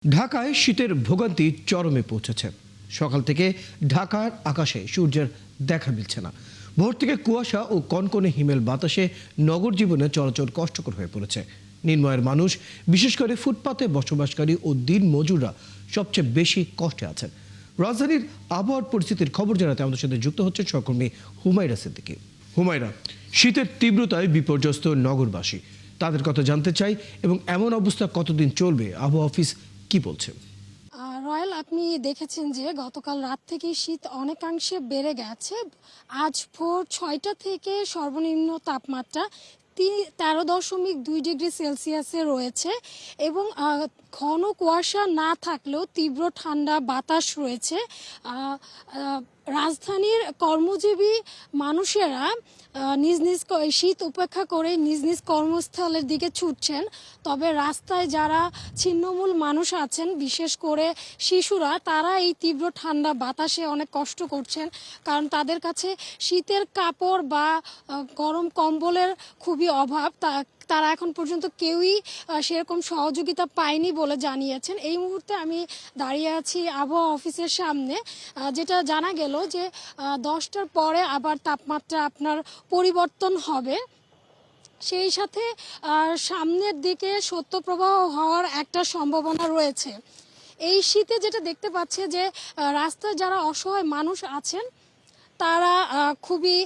ঢাকায় শীতের ভোগান্তি চরমে পৌঁছেছে। সকাল থেকে ঢাকার আকাশে সূর্যের দেখা মিলছে না। ভোর থেকে কুয়াশা ও কনকনে হিমেল বাতাসে নগর জীবনে চলাচল কষ্টকর হয়ে পড়েছে। নির্ময়ের মানুষ, বিশেষ করে ফুটপাতে বসবাসকারী ও দিন মজুররা সবচেয়ে বেশি কষ্টে আছেন। রাজধানীর আবহাওয়ার পরিস্থিতির খবর জানাতে আমাদের সাথে যুক্ত হচ্ছে সহকর্মী হুমায়রা সিদ্দিকী। হুমায়রা, শীতের তীব্রতায় বিপর্যস্ত নগরবাসী, তাদের কথা জানতে চাই এবং এমন অবস্থা কতদিন চলবে? আবহাওয়া অফিস কি বলছে? রয়্যাল, আপনি দেখেছেন যে গতকাল রাত থেকে শীত অনেকাংশে বেড়ে গেছে। আজ ভোর 6টা থেকে সর্বনিম্ন তাপমাত্রা 13.2 ডিগ্রি সেলসিয়াসে রয়েছে এবং ঘন কুয়াশা না থাকলেও তীব্র ঠান্ডা বাতাস রয়েছে। রাজধানীর কর্মজীবী মানুষেরা নিজ নিজ শীত উপেক্ষা করে নিজ নিজ কর্মস্থলের দিকে ছুটছেন। তবে রাস্তায় যারা ছিন্নমূল মানুষ আছেন, বিশেষ করে শিশুরা, তারা এই তীব্র ঠান্ডা বাতাসে অনেক কষ্ট করছেন, কারণ তাদের কাছে শীতের কাপড় বা গরম কম্বলের খুবই অভাব। তারা এখন পর্যন্ত কেউই সেরকম সহযোগিতা পায়নি বলে জানিয়েছেন। এই মুহূর্তে আমি দাঁড়িয়ে আছি আবহাওয়া অফিসের সামনে, যেটা জানা গেল যে 10টার পরে আবার তাপমাত্রা আপনার পরিবর্তন হবে। সেই সাথে সামনের দিকে শৈত্যপ্রবাহ হওয়ার একটা সম্ভাবনা রয়েছে। এই শীতে যেটা দেখতে পাচ্ছে যে রাস্তায় যারা অসহায় মানুষ আছেন তারা খুবই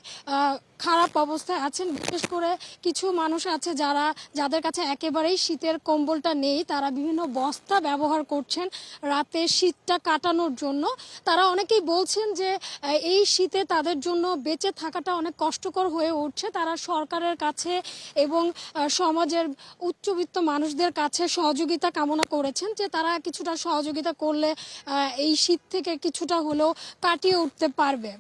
খারাপ অবস্থায় আছেন। বিশেষ করে কিছু মানুষ আছে যাদের কাছে একেবারেই শীতের কম্বলটা নেই। তারা বিভিন্ন বস্তা ব্যবহার করছেন রাতে শীতটা কাটানোর জন্য। তারা অনেকেই বলছেন যে এই শীতে তাদের জন্য বেঁচে থাকাটা অনেক কষ্টকর হয়ে উঠছে। তারা সরকারের কাছে এবং সমাজের উচ্চবিত্ত মানুষদের কাছে সহযোগিতা কামনা করেছেন, যে তারা কিছুটা সহযোগিতা করলে এই শীত থেকে কিছুটা হলেও কাটিয়ে উঠতে পারবে।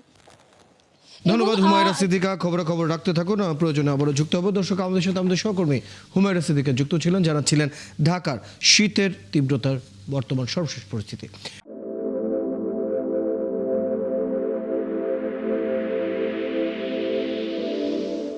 ধন্যবাদ হুমায়রা সিদ্দিকা। খবর রাখতে থাকুন, প্রয়োজনে আবারও যুক্ত হবো। দর্শক, আমাদের সাথে আমাদের সহকর্মী হুমায়রা সিদ্দিকা যুক্ত ছিলেন, জানাচ্ছিলেন ঢাকার শীতের তীব্রতার বর্তমান সর্বশেষ পরিস্থিতি।